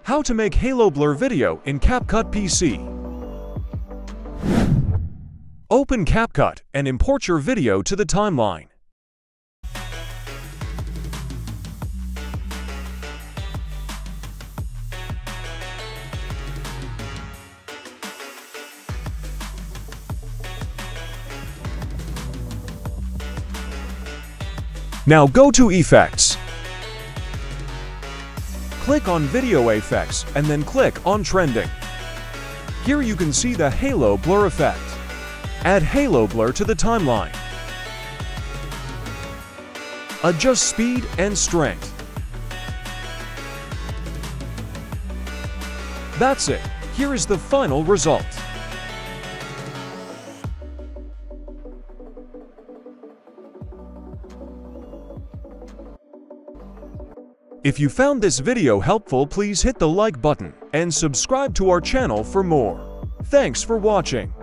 How to make haloblur video in Capcut PC. Open Capcut and import your video to the timeline. Now go to Effects. Click on Video Effects and then click on Trending. Here you can see the halo blur effect. Add halo blur to the timeline. Adjust speed and strength. That's it. Here is the final result. If you found this video helpful, please hit the like button and subscribe to our channel for more. Thanks for watching.